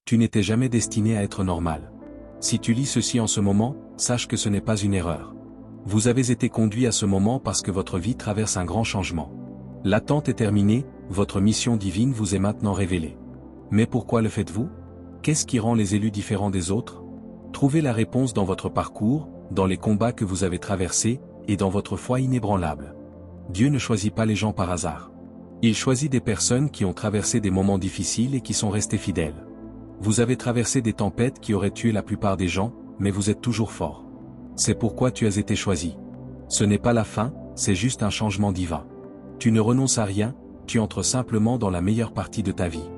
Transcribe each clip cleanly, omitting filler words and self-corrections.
Tu n'étais jamais destiné à être normal. Si tu lis ceci en ce moment, sache que ce n'est pas une erreur. Vous avez été conduit à ce moment parce que votre vie traverse un grand changement. L'attente est terminée, votre mission divine vous est maintenant révélée. Mais pourquoi le faites-vous? Qu'est-ce qui rend les élus différents des autres? Trouvez la réponse dans votre parcours, dans les combats que vous avez traversés, et dans votre foi inébranlable. Dieu ne choisit pas les gens par hasard. Il choisit des personnes qui ont traversé des moments difficiles et qui sont restées fidèles. Vous avez traversé des tempêtes qui auraient tué la plupart des gens, mais vous êtes toujours fort. C'est pourquoi tu as été choisi. Ce n'est pas la fin, c'est juste un changement divin. Tu ne renonces à rien, tu entres simplement dans la meilleure partie de ta vie.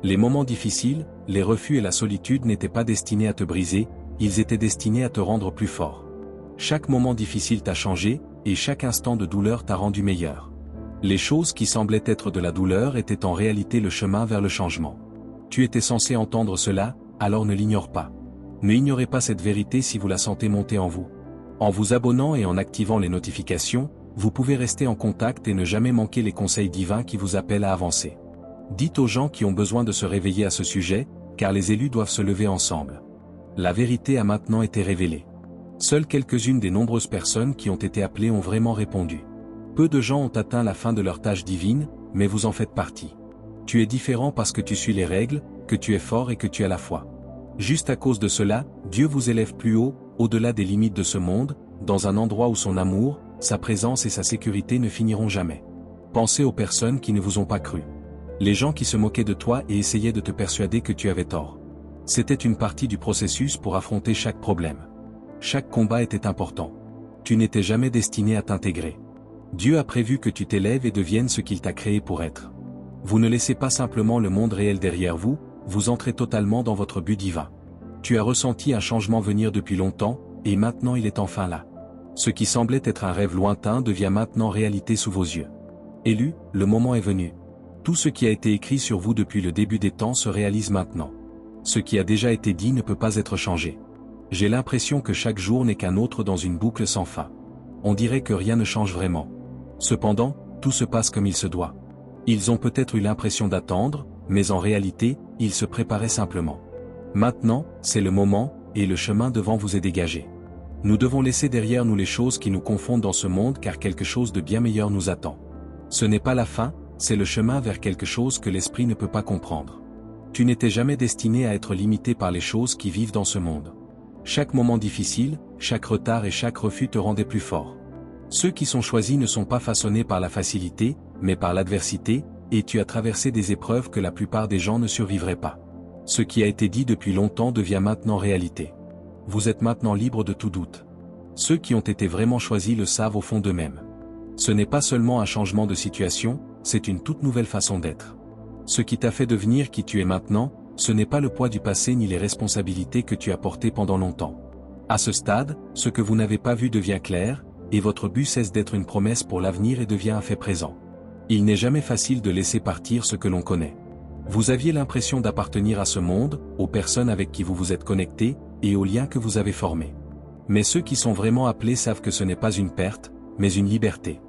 Les moments difficiles, les refus et la solitude n'étaient pas destinés à te briser, ils étaient destinés à te rendre plus fort. Chaque moment difficile t'a changé, et chaque instant de douleur t'a rendu meilleur. Les choses qui semblaient être de la douleur étaient en réalité le chemin vers le changement. Tu étais censé entendre cela, alors ne l'ignore pas. Ne ignorez pas cette vérité si vous la sentez monter en vous. En vous abonnant et en activant les notifications, vous pouvez rester en contact et ne jamais manquer les conseils divins qui vous appellent à avancer. Dites aux gens qui ont besoin de se réveiller à ce sujet, car les élus doivent se lever ensemble. La vérité a maintenant été révélée. Seules quelques-unes des nombreuses personnes qui ont été appelées ont vraiment répondu. Peu de gens ont atteint la fin de leur tâche divine, mais vous en faites partie. Tu es différent parce que tu suis les règles, que tu es fort et que tu as la foi. Juste à cause de cela, Dieu vous élève plus haut, au-delà des limites de ce monde, dans un endroit où son amour, sa présence et sa sécurité ne finiront jamais. Pensez aux personnes qui ne vous ont pas cru. Les gens qui se moquaient de toi et essayaient de te persuader que tu avais tort. C'était une partie du processus pour affronter chaque problème. Chaque combat était important. Tu n'étais jamais destiné à t'intégrer. Dieu a prévu que tu t'élèves et deviennes ce qu'il t'a créé pour être. Vous ne laissez pas simplement le monde réel derrière vous, vous entrez totalement dans votre but divin. Tu as ressenti un changement venir depuis longtemps, et maintenant il est enfin là. Ce qui semblait être un rêve lointain devient maintenant réalité sous vos yeux. Élu, le moment est venu. Tout ce qui a été écrit sur vous depuis le début des temps se réalise maintenant. Ce qui a déjà été dit ne peut pas être changé. J'ai l'impression que chaque jour n'est qu'un autre dans une boucle sans fin. On dirait que rien ne change vraiment. Cependant, tout se passe comme il se doit. Ils ont peut-être eu l'impression d'attendre, mais en réalité, ils se préparaient simplement. Maintenant, c'est le moment, et le chemin devant vous est dégagé. Nous devons laisser derrière nous les choses qui nous confondent dans ce monde car quelque chose de bien meilleur nous attend. Ce n'est pas la fin, c'est le chemin vers quelque chose que l'esprit ne peut pas comprendre. Tu n'étais jamais destiné à être limité par les choses qui vivent dans ce monde. Chaque moment difficile, chaque retard et chaque refus te rendaient plus fort. Ceux qui sont choisis ne sont pas façonnés par la facilité, mais par l'adversité, et tu as traversé des épreuves que la plupart des gens ne survivraient pas. Ce qui a été dit depuis longtemps devient maintenant réalité. Vous êtes maintenant libre de tout doute. Ceux qui ont été vraiment choisis le savent au fond d'eux-mêmes. Ce n'est pas seulement un changement de situation, c'est une toute nouvelle façon d'être. Ce qui t'a fait devenir qui tu es maintenant, ce n'est pas le poids du passé ni les responsabilités que tu as portées pendant longtemps. À ce stade, ce que vous n'avez pas vu devient clair, et votre but cesse d'être une promesse pour l'avenir et devient un fait présent. Il n'est jamais facile de laisser partir ce que l'on connaît. Vous aviez l'impression d'appartenir à ce monde, aux personnes avec qui vous vous êtes connecté, et aux liens que vous avez formés. Mais ceux qui sont vraiment appelés savent que ce n'est pas une perte, mais une liberté.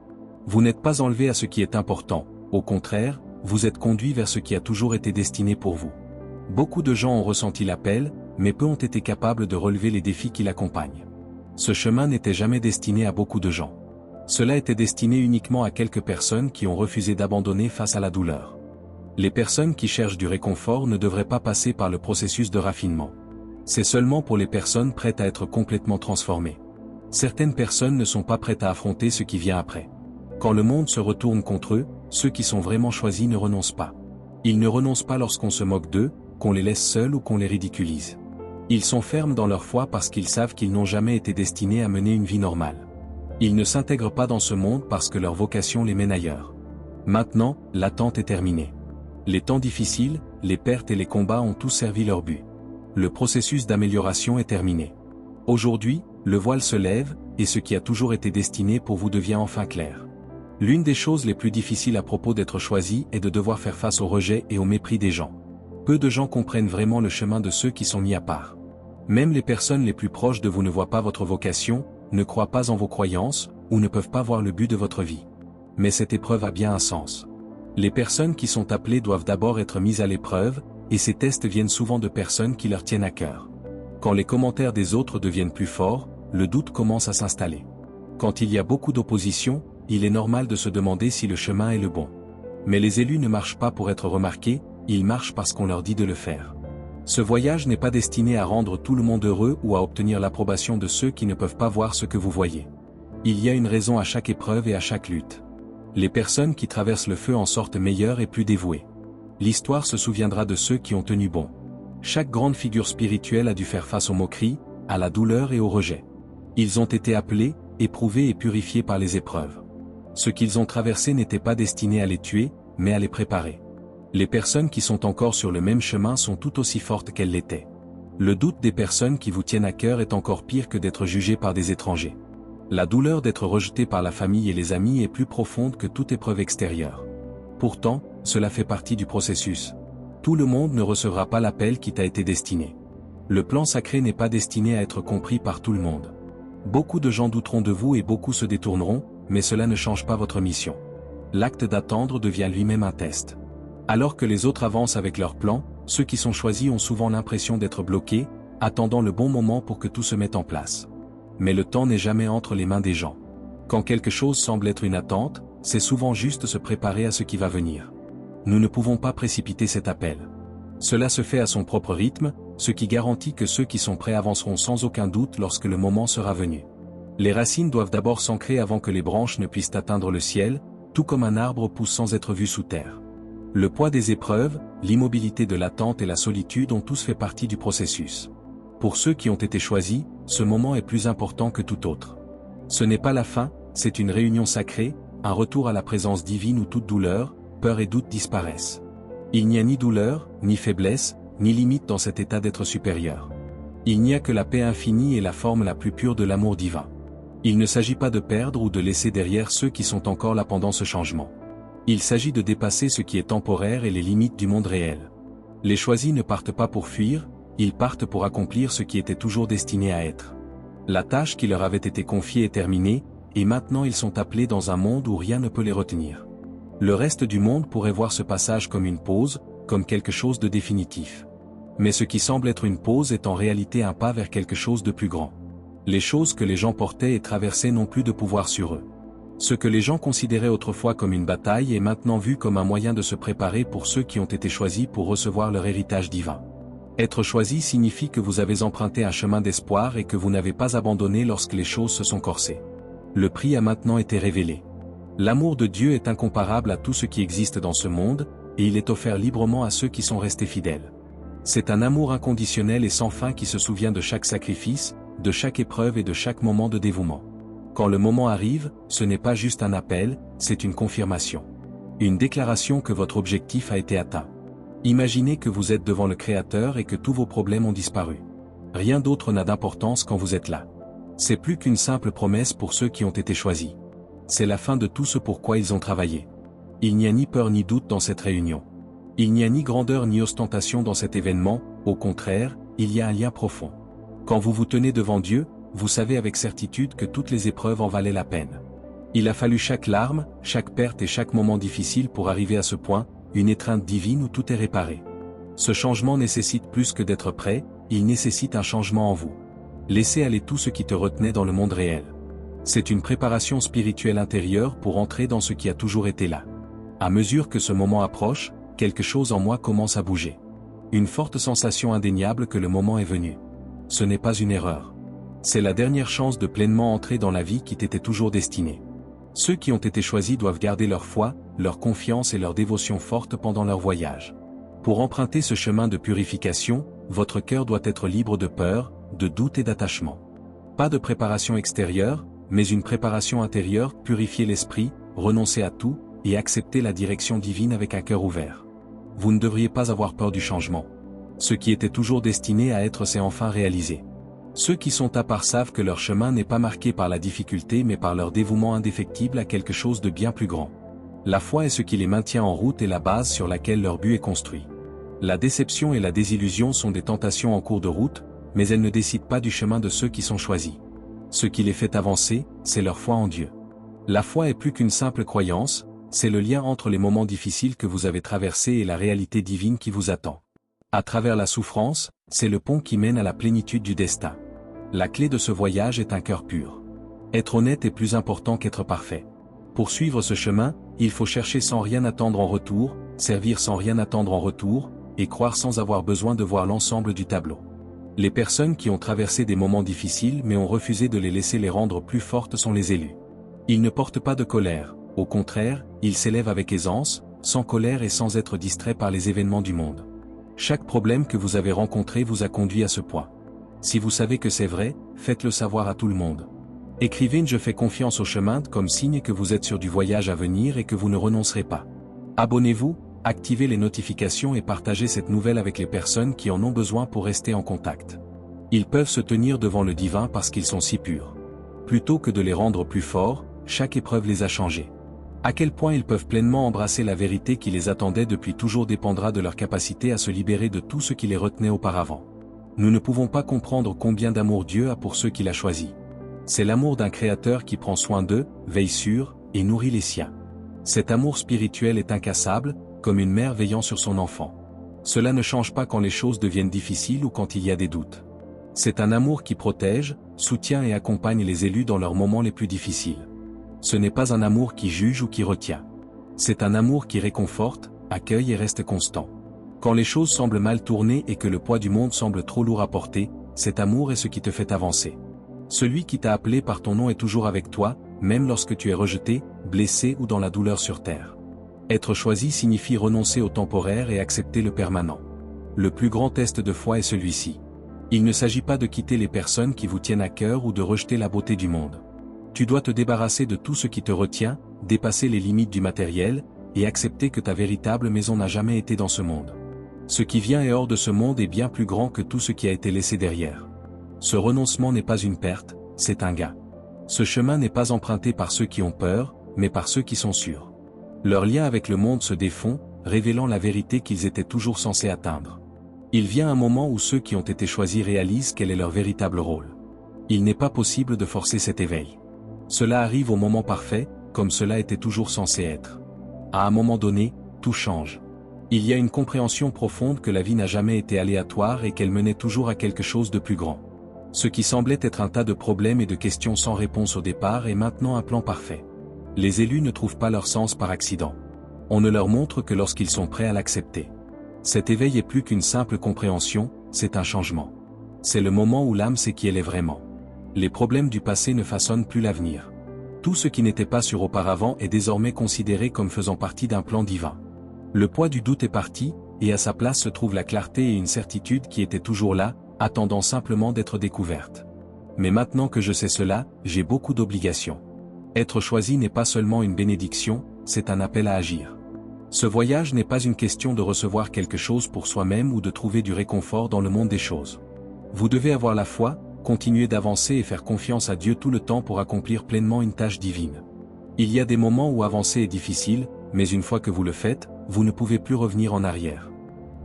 Vous n'êtes pas enlevé à ce qui est important, au contraire, vous êtes conduit vers ce qui a toujours été destiné pour vous. Beaucoup de gens ont ressenti l'appel, mais peu ont été capables de relever les défis qui l'accompagnent. Ce chemin n'était jamais destiné à beaucoup de gens. Cela était destiné uniquement à quelques personnes qui ont refusé d'abandonner face à la douleur. Les personnes qui cherchent du réconfort ne devraient pas passer par le processus de raffinement. C'est seulement pour les personnes prêtes à être complètement transformées. Certaines personnes ne sont pas prêtes à affronter ce qui vient après. Quand le monde se retourne contre eux, ceux qui sont vraiment choisis ne renoncent pas. Ils ne renoncent pas lorsqu'on se moque d'eux, qu'on les laisse seuls ou qu'on les ridiculise. Ils sont fermes dans leur foi parce qu'ils savent qu'ils n'ont jamais été destinés à mener une vie normale. Ils ne s'intègrent pas dans ce monde parce que leur vocation les mène ailleurs. Maintenant, l'attente est terminée. Les temps difficiles, les pertes et les combats ont tous servi leur but. Le processus d'amélioration est terminé. Aujourd'hui, le voile se lève, et ce qui a toujours été destiné pour vous devient enfin clair. L'une des choses les plus difficiles à propos d'être choisi est de devoir faire face au rejet et au mépris des gens. Peu de gens comprennent vraiment le chemin de ceux qui sont mis à part. Même les personnes les plus proches de vous ne voient pas votre vocation, ne croient pas en vos croyances, ou ne peuvent pas voir le but de votre vie. Mais cette épreuve a bien un sens. Les personnes qui sont appelées doivent d'abord être mises à l'épreuve, et ces tests viennent souvent de personnes qui leur tiennent à cœur. Quand les commentaires des autres deviennent plus forts, le doute commence à s'installer. Quand il y a beaucoup d'opposition, il est normal de se demander si le chemin est le bon. Mais les élus ne marchent pas pour être remarqués, ils marchent parce qu'on leur dit de le faire. Ce voyage n'est pas destiné à rendre tout le monde heureux ou à obtenir l'approbation de ceux qui ne peuvent pas voir ce que vous voyez. Il y a une raison à chaque épreuve et à chaque lutte. Les personnes qui traversent le feu en sortent meilleures et plus dévouées. L'histoire se souviendra de ceux qui ont tenu bon. Chaque grande figure spirituelle a dû faire face aux moqueries, à la douleur et au rejet. Ils ont été appelés, éprouvés et purifiés par les épreuves. Ce qu'ils ont traversé n'était pas destiné à les tuer, mais à les préparer. Les personnes qui sont encore sur le même chemin sont tout aussi fortes qu'elles l'étaient. Le doute des personnes qui vous tiennent à cœur est encore pire que d'être jugé par des étrangers. La douleur d'être rejeté par la famille et les amis est plus profonde que toute épreuve extérieure. Pourtant, cela fait partie du processus. Tout le monde ne recevra pas l'appel qui t'a été destiné. Le plan sacré n'est pas destiné à être compris par tout le monde. Beaucoup de gens douteront de vous et beaucoup se détourneront, mais cela ne change pas votre mission. L'acte d'attendre devient lui-même un test. Alors que les autres avancent avec leur plan, ceux qui sont choisis ont souvent l'impression d'être bloqués, attendant le bon moment pour que tout se mette en place. Mais le temps n'est jamais entre les mains des gens. Quand quelque chose semble être une attente, c'est souvent juste se préparer à ce qui va venir. Nous ne pouvons pas précipiter cet appel. Cela se fait à son propre rythme, ce qui garantit que ceux qui sont prêts avanceront sans aucun doute lorsque le moment sera venu. Les racines doivent d'abord s'ancrer avant que les branches ne puissent atteindre le ciel, tout comme un arbre pousse sans être vu sous terre. Le poids des épreuves, l'immobilité de l'attente et la solitude ont tous fait partie du processus. Pour ceux qui ont été choisis, ce moment est plus important que tout autre. Ce n'est pas la fin, c'est une réunion sacrée, un retour à la présence divine où toute douleur, peur et doute disparaissent. Il n'y a ni douleur, ni faiblesse, ni limite dans cet état d'être supérieur. Il n'y a que la paix infinie et la forme la plus pure de l'amour divin. Il ne s'agit pas de perdre ou de laisser derrière ceux qui sont encore là pendant ce changement. Il s'agit de dépasser ce qui est temporaire et les limites du monde réel. Les choisis ne partent pas pour fuir, ils partent pour accomplir ce qui était toujours destiné à être. La tâche qui leur avait été confiée est terminée, et maintenant ils sont appelés dans un monde où rien ne peut les retenir. Le reste du monde pourrait voir ce passage comme une pause, comme quelque chose de définitif. Mais ce qui semble être une pause est en réalité un pas vers quelque chose de plus grand. Les choses que les gens portaient et traversaient n'ont plus de pouvoir sur eux. Ce que les gens considéraient autrefois comme une bataille est maintenant vu comme un moyen de se préparer pour ceux qui ont été choisis pour recevoir leur héritage divin. Être choisi signifie que vous avez emprunté un chemin d'espoir et que vous n'avez pas abandonné lorsque les choses se sont corsées. Le prix a maintenant été révélé. L'amour de Dieu est incomparable à tout ce qui existe dans ce monde, et il est offert librement à ceux qui sont restés fidèles. C'est un amour inconditionnel et sans fin qui se souvient de chaque sacrifice, de chaque épreuve et de chaque moment de dévouement. Quand le moment arrive, ce n'est pas juste un appel, c'est une confirmation. Une déclaration que votre objectif a été atteint. Imaginez que vous êtes devant le Créateur et que tous vos problèmes ont disparu. Rien d'autre n'a d'importance quand vous êtes là. C'est plus qu'une simple promesse pour ceux qui ont été choisis. C'est la fin de tout ce pourquoi ils ont travaillé. Il n'y a ni peur ni doute dans cette réunion. Il n'y a ni grandeur ni ostentation dans cet événement, au contraire, il y a un lien profond. Quand vous vous tenez devant Dieu, vous savez avec certitude que toutes les épreuves en valaient la peine. Il a fallu chaque larme, chaque perte et chaque moment difficile pour arriver à ce point, une étreinte divine où tout est réparé. Ce changement nécessite plus que d'être prêt, il nécessite un changement en vous. Laissez aller tout ce qui te retenait dans le monde réel. C'est une préparation spirituelle intérieure pour entrer dans ce qui a toujours été là. À mesure que ce moment approche, quelque chose en moi commence à bouger. Une forte sensation indéniable que le moment est venu. Ce n'est pas une erreur. C'est la dernière chance de pleinement entrer dans la vie qui t'était toujours destinée. Ceux qui ont été choisis doivent garder leur foi, leur confiance et leur dévotion forte pendant leur voyage. Pour emprunter ce chemin de purification, votre cœur doit être libre de peur, de doute et d'attachement. Pas de préparation extérieure, mais une préparation intérieure, purifier l'esprit, renoncer à tout, et accepter la direction divine avec un cœur ouvert. Vous ne devriez pas avoir peur du changement. Ce qui était toujours destiné à être s'est enfin réalisé. Ceux qui sont à part savent que leur chemin n'est pas marqué par la difficulté mais par leur dévouement indéfectible à quelque chose de bien plus grand. La foi est ce qui les maintient en route et la base sur laquelle leur but est construit. La déception et la désillusion sont des tentations en cours de route, mais elles ne décident pas du chemin de ceux qui sont choisis. Ce qui les fait avancer, c'est leur foi en Dieu. La foi est plus qu'une simple croyance, c'est le lien entre les moments difficiles que vous avez traversés et la réalité divine qui vous attend. À travers la souffrance, c'est le pont qui mène à la plénitude du destin. La clé de ce voyage est un cœur pur. Être honnête est plus important qu'être parfait. Pour suivre ce chemin, il faut chercher sans rien attendre en retour, servir sans rien attendre en retour, et croire sans avoir besoin de voir l'ensemble du tableau. Les personnes qui ont traversé des moments difficiles mais ont refusé de les laisser les rendre plus fortes sont les élus. Ils ne portent pas de colère, au contraire, ils s'élèvent avec aisance, sans colère et sans être distraits par les événements du monde. Chaque problème que vous avez rencontré vous a conduit à ce point. Si vous savez que c'est vrai, faites-le savoir à tout le monde. Écrivez Je fais confiance au chemin comme signe que vous êtes sûr du voyage à venir et que vous ne renoncerez pas. Abonnez-vous, activez les notifications et partagez cette nouvelle avec les personnes qui en ont besoin pour rester en contact. Ils peuvent se tenir devant le divin parce qu'ils sont si purs. Plutôt que de les rendre plus forts, chaque épreuve les a changés. À quel point ils peuvent pleinement embrasser la vérité qui les attendait depuis toujours dépendra de leur capacité à se libérer de tout ce qui les retenait auparavant. Nous ne pouvons pas comprendre combien d'amour Dieu a pour ceux qu'il a choisis. C'est l'amour d'un Créateur qui prend soin d'eux, veille sur, et nourrit les siens. Cet amour spirituel est incassable, comme une mère veillant sur son enfant. Cela ne change pas quand les choses deviennent difficiles ou quand il y a des doutes. C'est un amour qui protège, soutient et accompagne les élus dans leurs moments les plus difficiles. Ce n'est pas un amour qui juge ou qui retient. C'est un amour qui réconforte, accueille et reste constant. Quand les choses semblent mal tournées et que le poids du monde semble trop lourd à porter, cet amour est ce qui te fait avancer. Celui qui t'a appelé par ton nom est toujours avec toi, même lorsque tu es rejeté, blessé ou dans la douleur sur terre. Être choisi signifie renoncer au temporaire et accepter le permanent. Le plus grand test de foi est celui-ci. Il ne s'agit pas de quitter les personnes qui vous tiennent à cœur ou de rejeter la beauté du monde. Tu dois te débarrasser de tout ce qui te retient, dépasser les limites du matériel, et accepter que ta véritable maison n'a jamais été dans ce monde. Ce qui vient et hors de ce monde est bien plus grand que tout ce qui a été laissé derrière. Ce renoncement n'est pas une perte, c'est un gain. Ce chemin n'est pas emprunté par ceux qui ont peur, mais par ceux qui sont sûrs. Leur lien avec le monde se défont, révélant la vérité qu'ils étaient toujours censés atteindre. Il vient un moment où ceux qui ont été choisis réalisent quel est leur véritable rôle. Il n'est pas possible de forcer cet éveil. Cela arrive au moment parfait, comme cela était toujours censé être. À un moment donné, tout change. Il y a une compréhension profonde que la vie n'a jamais été aléatoire et qu'elle menait toujours à quelque chose de plus grand. Ce qui semblait être un tas de problèmes et de questions sans réponse au départ est maintenant un plan parfait. Les élus ne trouvent pas leur sens par accident. On ne leur montre que lorsqu'ils sont prêts à l'accepter. Cet éveil est plus qu'une simple compréhension, c'est un changement. C'est le moment où l'âme sait qui elle est vraiment. Les problèmes du passé ne façonnent plus l'avenir. Tout ce qui n'était pas sûr auparavant est désormais considéré comme faisant partie d'un plan divin. Le poids du doute est parti, et à sa place se trouve la clarté et une certitude qui étaient toujours là, attendant simplement d'être découverte. Mais maintenant que je sais cela, j'ai beaucoup d'obligations. Être choisi n'est pas seulement une bénédiction, c'est un appel à agir. Ce voyage n'est pas une question de recevoir quelque chose pour soi-même ou de trouver du réconfort dans le monde des choses. Vous devez avoir la foi, continuer d'avancer et faire confiance à Dieu tout le temps pour accomplir pleinement une tâche divine. Il y a des moments où avancer est difficile, mais une fois que vous le faites, vous ne pouvez plus revenir en arrière.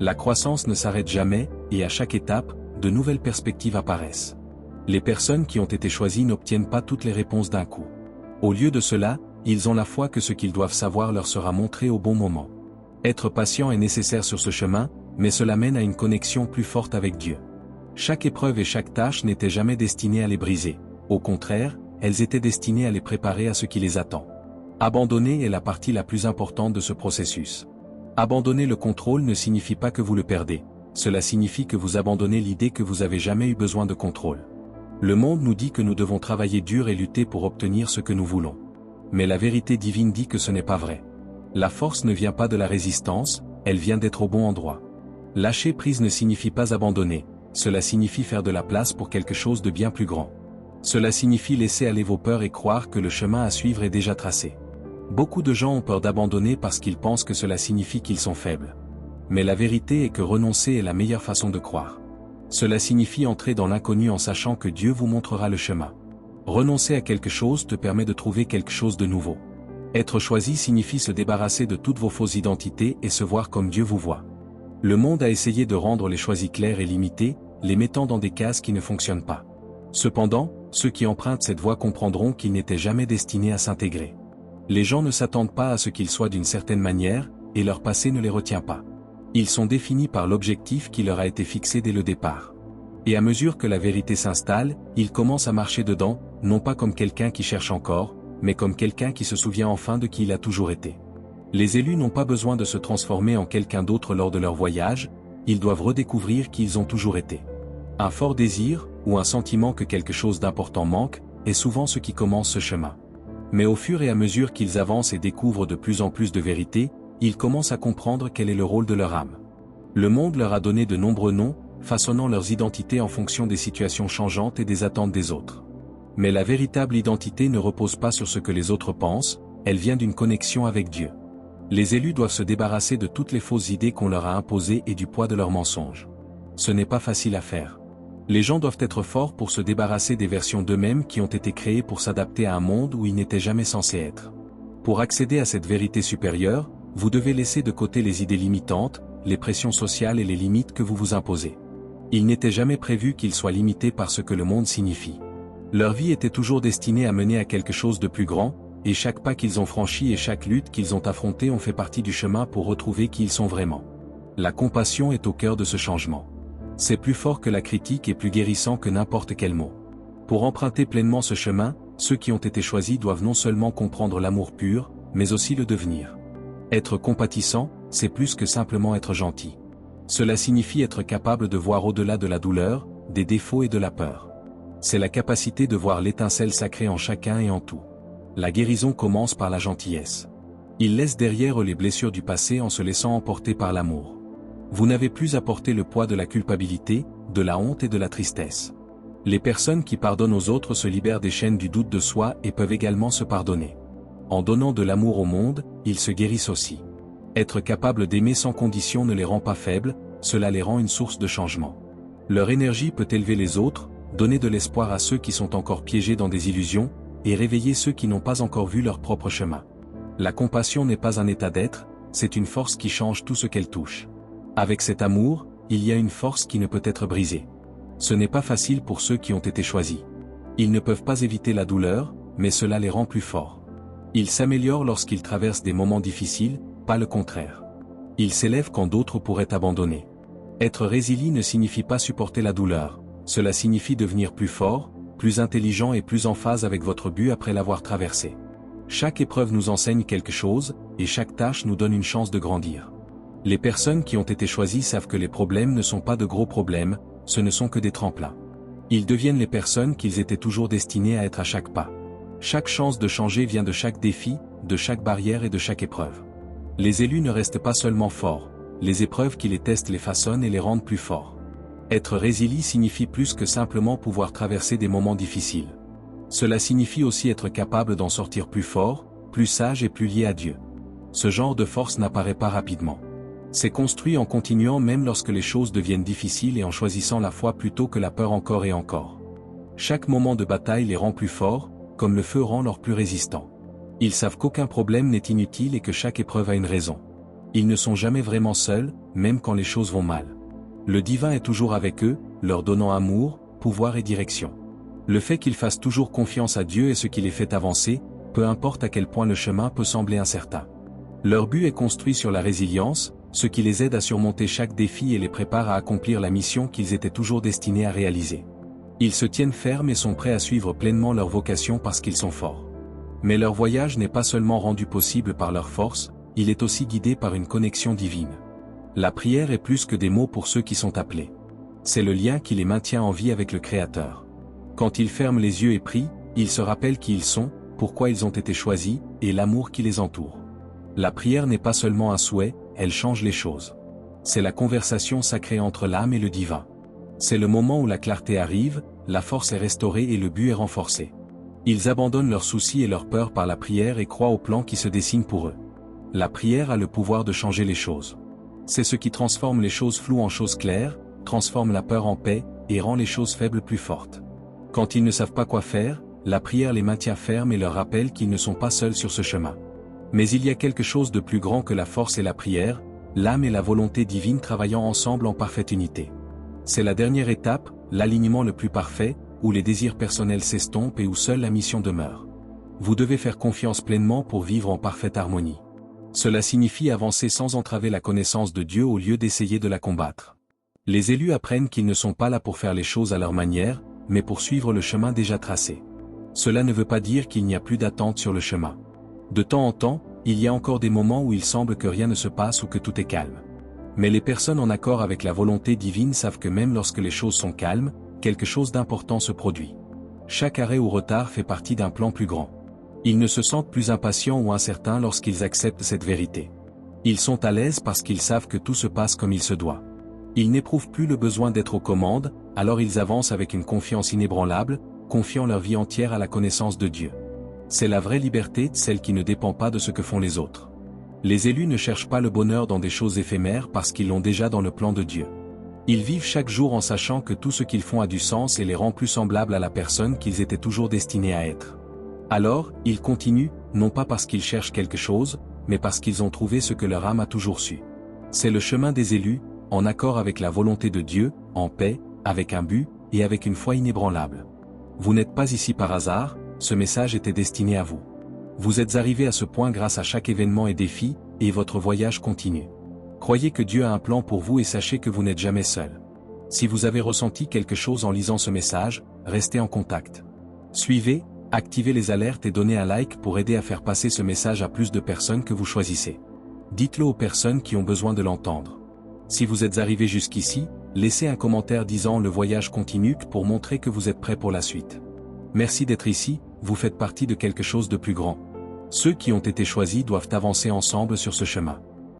La croissance ne s'arrête jamais, et à chaque étape, de nouvelles perspectives apparaissent. Les personnes qui ont été choisies n'obtiennent pas toutes les réponses d'un coup. Au lieu de cela, ils ont la foi que ce qu'ils doivent savoir leur sera montré au bon moment. Être patient est nécessaire sur ce chemin, mais cela mène à une connexion plus forte avec Dieu. Chaque épreuve et chaque tâche n'étaient jamais destinées à les briser. Au contraire, elles étaient destinées à les préparer à ce qui les attend. Abandonner est la partie la plus importante de ce processus. Abandonner le contrôle ne signifie pas que vous le perdez. Cela signifie que vous abandonnez l'idée que vous avez jamais eu besoin de contrôle. Le monde nous dit que nous devons travailler dur et lutter pour obtenir ce que nous voulons. Mais la vérité divine dit que ce n'est pas vrai. La force ne vient pas de la résistance, elle vient d'être au bon endroit. Lâcher prise ne signifie pas abandonner, cela signifie faire de la place pour quelque chose de bien plus grand. Cela signifie laisser aller vos peurs et croire que le chemin à suivre est déjà tracé. Beaucoup de gens ont peur d'abandonner parce qu'ils pensent que cela signifie qu'ils sont faibles. Mais la vérité est que renoncer est la meilleure façon de croire. Cela signifie entrer dans l'inconnu en sachant que Dieu vous montrera le chemin. Renoncer à quelque chose te permet de trouver quelque chose de nouveau. Être choisi signifie se débarrasser de toutes vos fausses identités et se voir comme Dieu vous voit. Le monde a essayé de rendre les choisis clairs et limités, les mettant dans des cases qui ne fonctionnent pas. Cependant, ceux qui empruntent cette voie comprendront qu'ils n'étaient jamais destinés à s'intégrer. Les gens ne s'attendent pas à ce qu'ils soient d'une certaine manière, et leur passé ne les retient pas. Ils sont définis par l'objectif qui leur a été fixé dès le départ. Et à mesure que la vérité s'installe, ils commencent à marcher dedans, non pas comme quelqu'un qui cherche encore, mais comme quelqu'un qui se souvient enfin de qui il a toujours été. Les élus n'ont pas besoin de se transformer en quelqu'un d'autre lors de leur voyage, ils doivent redécouvrir qui ils ont toujours été. Un fort désir, ou un sentiment que quelque chose d'important manque, est souvent ce qui commence ce chemin. Mais au fur et à mesure qu'ils avancent et découvrent de plus en plus de vérité, ils commencent à comprendre quel est le rôle de leur âme. Le monde leur a donné de nombreux noms, façonnant leurs identités en fonction des situations changeantes et des attentes des autres. Mais la véritable identité ne repose pas sur ce que les autres pensent, elle vient d'une connexion avec Dieu. Les élus doivent se débarrasser de toutes les fausses idées qu'on leur a imposées et du poids de leurs mensonges. Ce n'est pas facile à faire. Les gens doivent être forts pour se débarrasser des versions d'eux-mêmes qui ont été créées pour s'adapter à un monde où ils n'étaient jamais censés être. Pour accéder à cette vérité supérieure, vous devez laisser de côté les idées limitantes, les pressions sociales et les limites que vous vous imposez. Il n'était jamais prévu qu'ils soient limités par ce que le monde signifie. Leur vie était toujours destinée à mener à quelque chose de plus grand, et chaque pas qu'ils ont franchi et chaque lutte qu'ils ont affrontée ont fait partie du chemin pour retrouver qui ils sont vraiment. La compassion est au cœur de ce changement. C'est plus fort que la critique et plus guérissant que n'importe quel mot. Pour emprunter pleinement ce chemin, ceux qui ont été choisis doivent non seulement comprendre l'amour pur, mais aussi le devenir. Être compatissant, c'est plus que simplement être gentil. Cela signifie être capable de voir au-delà de la douleur, des défauts et de la peur. C'est la capacité de voir l'étincelle sacrée en chacun et en tout. La guérison commence par la gentillesse. Il laisse derrière eux les blessures du passé en se laissant emporter par l'amour. Vous n'avez plus à porter le poids de la culpabilité, de la honte et de la tristesse. Les personnes qui pardonnent aux autres se libèrent des chaînes du doute de soi et peuvent également se pardonner. En donnant de l'amour au monde, ils se guérissent aussi. Être capable d'aimer sans condition ne les rend pas faibles, cela les rend une source de changement. Leur énergie peut élever les autres, donner de l'espoir à ceux qui sont encore piégés dans des illusions, et réveiller ceux qui n'ont pas encore vu leur propre chemin. La compassion n'est pas un état d'être, c'est une force qui change tout ce qu'elle touche. Avec cet amour, il y a une force qui ne peut être brisée. Ce n'est pas facile pour ceux qui ont été choisis. Ils ne peuvent pas éviter la douleur, mais cela les rend plus forts. Ils s'améliorent lorsqu'ils traversent des moments difficiles, pas le contraire. Ils s'élèvent quand d'autres pourraient abandonner. Être résilient ne signifie pas supporter la douleur, cela signifie devenir plus fort, plus intelligent et plus en phase avec votre but après l'avoir traversé. Chaque épreuve nous enseigne quelque chose, et chaque tâche nous donne une chance de grandir. Les personnes qui ont été choisies savent que les problèmes ne sont pas de gros problèmes, ce ne sont que des tremplins. Ils deviennent les personnes qu'ils étaient toujours destinés à être à chaque pas. Chaque chance de changer vient de chaque défi, de chaque barrière et de chaque épreuve. Les élus ne restent pas seulement forts, les épreuves qui les testent les façonnent et les rendent plus forts. Être résilient signifie plus que simplement pouvoir traverser des moments difficiles. Cela signifie aussi être capable d'en sortir plus fort, plus sage et plus lié à Dieu. Ce genre de force n'apparaît pas rapidement. C'est construit en continuant même lorsque les choses deviennent difficiles et en choisissant la foi plutôt que la peur encore et encore. Chaque moment de bataille les rend plus forts, comme le feu rend l'or plus résistant. Ils savent qu'aucun problème n'est inutile et que chaque épreuve a une raison. Ils ne sont jamais vraiment seuls, même quand les choses vont mal. Le divin est toujours avec eux, leur donnant amour, pouvoir et direction. Le fait qu'ils fassent toujours confiance à Dieu est ce qui les fait avancer, peu importe à quel point le chemin peut sembler incertain. Leur but est construit sur la résilience, ce qui les aide à surmonter chaque défi et les prépare à accomplir la mission qu'ils étaient toujours destinés à réaliser. Ils se tiennent fermes et sont prêts à suivre pleinement leur vocation parce qu'ils sont forts. Mais leur voyage n'est pas seulement rendu possible par leur force, il est aussi guidé par une connexion divine. La prière est plus que des mots pour ceux qui sont appelés. C'est le lien qui les maintient en vie avec le Créateur. Quand ils ferment les yeux et prient, ils se rappellent qui ils sont, pourquoi ils ont été choisis, et l'amour qui les entoure. La prière n'est pas seulement un souhait, elle change les choses. C'est la conversation sacrée entre l'âme et le divin. C'est le moment où la clarté arrive, la force est restaurée et le but est renforcé. Ils abandonnent leurs soucis et leurs peurs par la prière et croient au plan qui se dessine pour eux. La prière a le pouvoir de changer les choses. C'est ce qui transforme les choses floues en choses claires, transforme la peur en paix, et rend les choses faibles plus fortes. Quand ils ne savent pas quoi faire, la prière les maintient fermes et leur rappelle qu'ils ne sont pas seuls sur ce chemin. Mais il y a quelque chose de plus grand que la force et la prière, l'âme et la volonté divine travaillant ensemble en parfaite unité. C'est la dernière étape, l'alignement le plus parfait, où les désirs personnels s'estompent et où seule la mission demeure. Vous devez faire confiance pleinement pour vivre en parfaite harmonie. Cela signifie avancer sans entraver la connaissance de Dieu au lieu d'essayer de la combattre. Les élus apprennent qu'ils ne sont pas là pour faire les choses à leur manière, mais pour suivre le chemin déjà tracé. Cela ne veut pas dire qu'il n'y a plus d'attente sur le chemin. De temps en temps, il y a encore des moments où il semble que rien ne se passe ou que tout est calme. Mais les personnes en accord avec la volonté divine savent que même lorsque les choses sont calmes, quelque chose d'important se produit. Chaque arrêt ou retard fait partie d'un plan plus grand. Ils ne se sentent plus impatients ou incertains lorsqu'ils acceptent cette vérité. Ils sont à l'aise parce qu'ils savent que tout se passe comme il se doit. Ils n'éprouvent plus le besoin d'être aux commandes, alors ils avancent avec une confiance inébranlable, confiant leur vie entière à la connaissance de Dieu. C'est la vraie liberté, celle qui ne dépend pas de ce que font les autres. Les élus ne cherchent pas le bonheur dans des choses éphémères parce qu'ils l'ont déjà dans le plan de Dieu. Ils vivent chaque jour en sachant que tout ce qu'ils font a du sens et les rend plus semblables à la personne qu'ils étaient toujours destinés à être. Alors, ils continuent, non pas parce qu'ils cherchent quelque chose, mais parce qu'ils ont trouvé ce que leur âme a toujours su. C'est le chemin des élus, en accord avec la volonté de Dieu, en paix, avec un but, et avec une foi inébranlable. Vous n'êtes pas ici par hasard, ce message était destiné à vous. Vous êtes arrivés à ce point grâce à chaque événement et défi, et votre voyage continue. Croyez que Dieu a un plan pour vous et sachez que vous n'êtes jamais seul. Si vous avez ressenti quelque chose en lisant ce message, restez en contact. Suivez, activez les alertes et donnez un like pour aider à faire passer ce message à plus de personnes que vous choisissez. Dites-le aux personnes qui ont besoin de l'entendre. Si vous êtes arrivé jusqu'ici, laissez un commentaire disant le voyage continue pour montrer que vous êtes prêt pour la suite. Merci d'être ici, vous faites partie de quelque chose de plus grand. Ceux qui ont été choisis doivent avancer ensemble sur ce chemin.